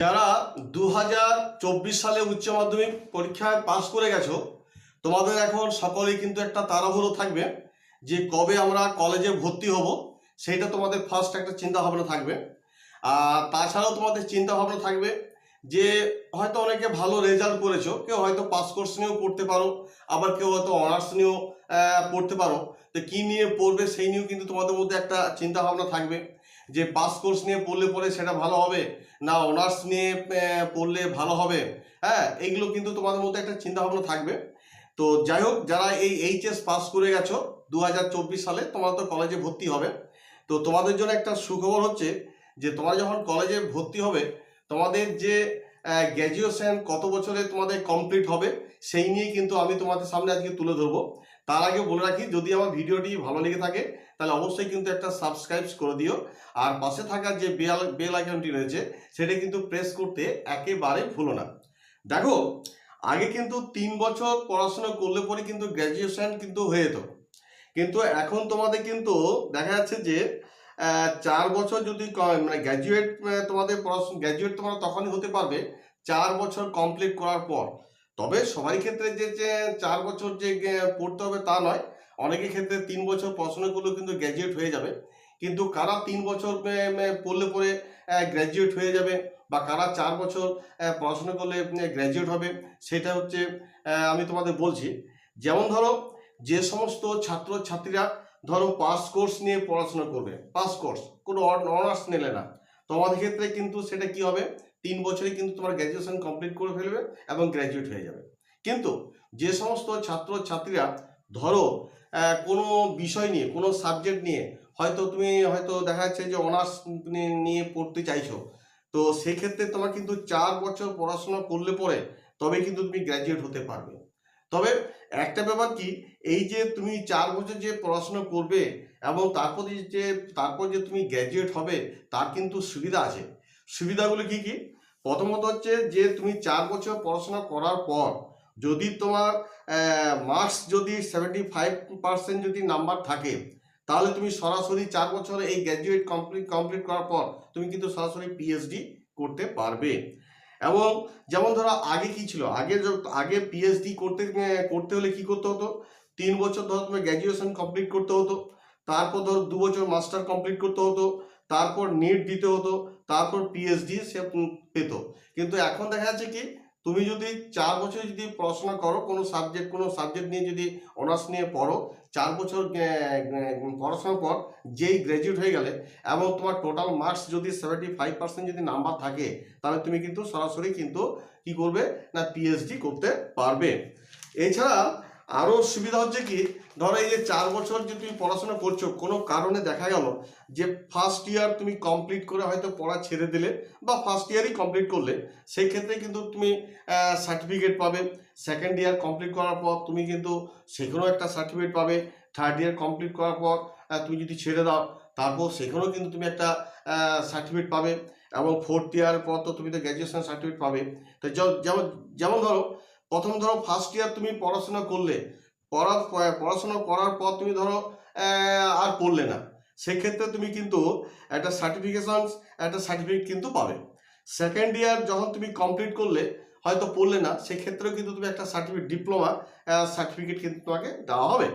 যারা 2024 সালে উচ্চ মাধ্যমিক পরীক্ষায় পাস করে গেছো, তোমাদের এখন সকলেই কিন্তু একটা তাড়াহুড়ো থাকবে যে কবে আমরা কলেজে ভর্তি হব। সেইটা তোমাদের ফার্স্ট একটা চিন্তা ভাবনা থাকবে। আর তাছাড়াও তোমাদের চিন্তা ভাবনা থাকবে যে হয়তো অনেকে ভালো রেজাল্ট করেছো, কেউ হয়তো পাস কোর্স নিয়েও পড়তে পারো, আবার কেউ হয়তো অনার্স নিয়েও পড়তে পারো। তো কী নিয়ে পড়বে সেই নিয়েও কিন্তু তোমাদের মধ্যে একটা চিন্তা ভাবনা থাকবে যে পাস কোর্স নিয়ে পড়লে পরে সেটা ভালো হবে না অনার্স নিয়ে পড়লে ভালো হবে। হ্যাঁ, এইগুলো কিন্তু তোমাদের মধ্যে একটা চিন্তা ভাবনা থাকবে। তো যাই হোক, যারা এই এইচএস পাস করে গেছো 2024 সালে, তোমরা তো কলেজে ভর্তি হবে। তো তোমাদের জন্য একটা সুখবর হচ্ছে যে তোমরা যখন কলেজে ভর্তি হবে, তোমাদের যে গ্র্যাজুয়েশন কত বছরে তোমাদের কমপ্লিট হবে সেই নিয়ে কিন্তু আমি তোমাদের সামনে আজকে তুলে ধরবো। তার আগে বলে রাখি, যদি আমার ভিডিওটি ভালো লেগে থাকে তাহলে অবশ্যই কিন্তু একটা সাবস্ক্রাইব করে দিও, আর পাশে থাকা যে বেল আইকনটি রয়েছে সেটা কিন্তু প্রেস করতে একেবারে ভুলো না। দেখো, আগে কিন্তু 3 বছর পড়াশোনা করলে পরে কিন্তু গ্র্যাজুয়েশন কিন্তু হয়ে যেত, কিন্তু এখন তোমাদের কিন্তু দেখা যাচ্ছে যে 4 বছর যদি মানে গ্র্যাজুয়েট, তোমাদের পড়াশোনা গ্র্যাজুয়েট তোমরা তখনই হতে পারবে 4 বছর কমপ্লিট করার পর। তবে সবারই ক্ষেত্রে যে 4 বছর যে পড়তে হবে তা নয়, অনেকের ক্ষেত্রে 3 বছর পড়াশোনা করলেও কিন্তু গ্র্যাজুয়েট হয়ে যাবে। কিন্তু কারা 3 বছর পড়লে পরে গ্র্যাজুয়েট হয়ে যাবে বা কারা 4 বছর পড়াশোনা করলে গ্র্যাজুয়েট হবে, সেটা হচ্ছে আমি তোমাদের বলছি। যেমন ধরো, যে সমস্ত ছাত্রছাত্রীরা ধরো পাস কোর্স নিয়ে পড়াশোনা করবে, পাস কোর্স কোনো অনার্স নিলে না, তোমাদের ক্ষেত্রে কিন্তু সেটা কি হবে, 3 বছরে কিন্তু তোমার গ্র্যাজুয়েশন কমপ্লিট করে ফেলবে এবং গ্র্যাজুয়েট হয়ে যাবে। কিন্তু যে সমস্ত ছাত্রছাত্রীরা ধরো কোনো বিষয় নিয়ে, কোনো সাবজেক্ট নিয়ে হয়তো দেখা যাচ্ছে যে অনার্স নিয়ে পড়তে চাইছো, তো সেক্ষেত্রে তোমার কিন্তু 4 বছর পড়াশোনা করলে পরে তবে কিন্তু তুমি গ্র্যাজুয়েট হতে পারবে। তবে একটা ব্যাপার কি, এই যে তুমি 4 বছর যে পড়াশোনা করবে এবং তারপর যে তুমি গ্র্যাজুয়েট হবে, তার কিন্তু সুবিধা আছে। সুবিধাগুলো কি কি? প্রথমত হচ্ছে যে তুমি 4 বছর পড়াশোনা করার পর যদি তোমার মার্কস যদি 75% যদি নাম্বার থাকে, তাহলে তুমি সরাসরি 4 বছরে এই গ্র্যাজুয়েট কমপ্লিট করার পর তুমি কিন্তু সরাসরি পিএইচডি করতে পারবে। এবং যেমন ধরো আগে কি ছিল, আগে পিএইচডি করতে হলে কি করতে হতো, 3 বছর ধরো তুমি গ্র্যাজুয়েশন কমপ্লিট করতে হতো, তারপর ধরো 2 বছর মাস্টার কমপ্লিট করতে হতো, তারপর নেট দিতে হতো, তারপর পিএইচডি সে পেত। কিন্তু এখন দেখা যাচ্ছে কি, তুমি যদি 4 বছর যদি পড়াশোনা করো, কোনো সাবজেক্ট নিয়ে যদি অনার্স নিয়ে পড়ো, 4 বছর পড়াশোনার পর যেই গ্র্যাজুয়েট হয়ে গেলে এবং তোমার টোটাল মার্কস যদি 75% যদি নাম্বার থাকে, তাহলে তুমি কিন্তু সরাসরি কিন্তু কি করবে না পিএইচডি করতে পারবে। এছাড়া আরও সুবিধা হচ্ছে কি, ধরো এই যে 4 বছর যে তুমি পড়াশোনা করছো, কোনো কারণে দেখা গেল যে ফার্স্ট ইয়ার তুমি কমপ্লিট করে হয়তো পড়া ছেড়ে দিলে বা ফার্স্ট ইয়ারই কমপ্লিট করলে, সেই ক্ষেত্রে কিন্তু তুমি সার্টিফিকেট পাবে। সেকেন্ড ইয়ার কমপ্লিট করার পর তুমি কিন্তু সেখানেও একটা সার্টিফিকেট পাবে। থার্ড ইয়ার কমপ্লিট করার পর তুমি যদি ছেড়ে দাও, তারপর সেখানেও কিন্তু তুমি একটা সার্টিফিকেট পাবে। এবং ফোর্থ ইয়ার পর তো তুমি তো গ্র্যাজুয়েশন সার্টিফিকেট পাবে। তো যেমন ধরো, প্রথম ধরো ফার্স্ট ইয়ার তুমি পড়াশোনা করলে, পড়াশোনা করার পর তুমি ধরো আর পড়লে না, সেক্ষেত্রে তুমি কিন্তু একটা সার্টিফিকেট কিন্তু পাবে। সেকেন্ড ইয়ার যখন তুমি কমপ্লিট করলে, হয়তো পড়লে না, সেক্ষেত্রেও কিন্তু তুমি একটা ডিপ্লোমা সার্টিফিকেট কিন্তু তোমাকে দেওয়া হবে।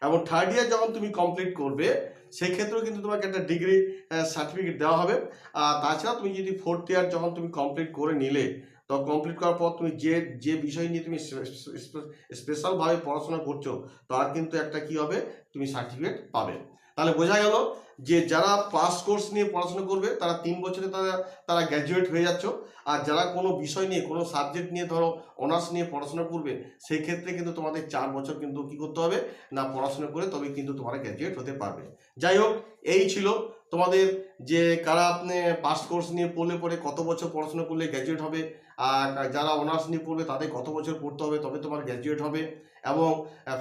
এবং থার্ড ইয়ার যখন তুমি কমপ্লিট করবে, সেক্ষেত্রেও কিন্তু তোমাকে একটা ডিগ্রি সার্টিফিকেট দেওয়া হবে। আর তাছাড়া তুমি যদি ফোর্থ ইয়ার যখন তুমি কমপ্লিট করে নিলে, তো কমপ্লিট করার পর তুমি যে বিষয় নিয়ে তুমি স্পেশালভাবে পড়াশোনা করছো, তার কিন্তু একটা কি হবে, তুমি সার্টিফিকেট পাবে। তাহলে বোঝা গেল যে যারা পাস কোর্স নিয়ে পড়াশোনা করবে তারা 3 বছরে তারা গ্র্যাজুয়েট হয়ে যাচ্ছ। আর যারা কোনো বিষয় নিয়ে, কোনো সাবজেক্ট নিয়ে ধরো অনার্স নিয়ে পড়াশোনা করবে, সেই ক্ষেত্রে কিন্তু তোমাদের 4 বছর কিন্তু কি করতে হবে না পড়াশোনা করে তবে কিন্তু তোমরা গ্র্যাজুয়েট হতে পারবে। যাই হোক, এই ছিল তোমাদের যে কারা আপনি পাস কোর্স নিয়ে পড়লে পরে কত বছর পড়াশোনা করলে গ্র্যাজুয়েট হবে, আর যারা অনার্স নিয়ে পড়বে তাদের কত বছর পড়তে হবে তবে তোমার গ্র্যাজুয়েট হবে, এবং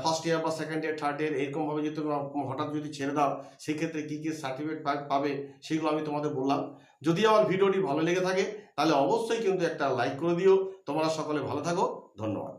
ফার্স্ট ইয়ার বা সেকেন্ড ইয়ার থার্ড ইয়ার এরকমভাবে যদি তুমি হঠাৎ যদি ছেড়ে দাও, সেক্ষেত্রে কী কী সার্টিফিকেট পাবে সেগুলো আমি তোমাদের বললাম। যদি আমার ভিডিওটি ভালো লেগে থাকে তাহলে অবশ্যই কিন্তু একটা লাইক করে দিও। তোমরা সকলে ভালো থাকো, ধন্যবাদ।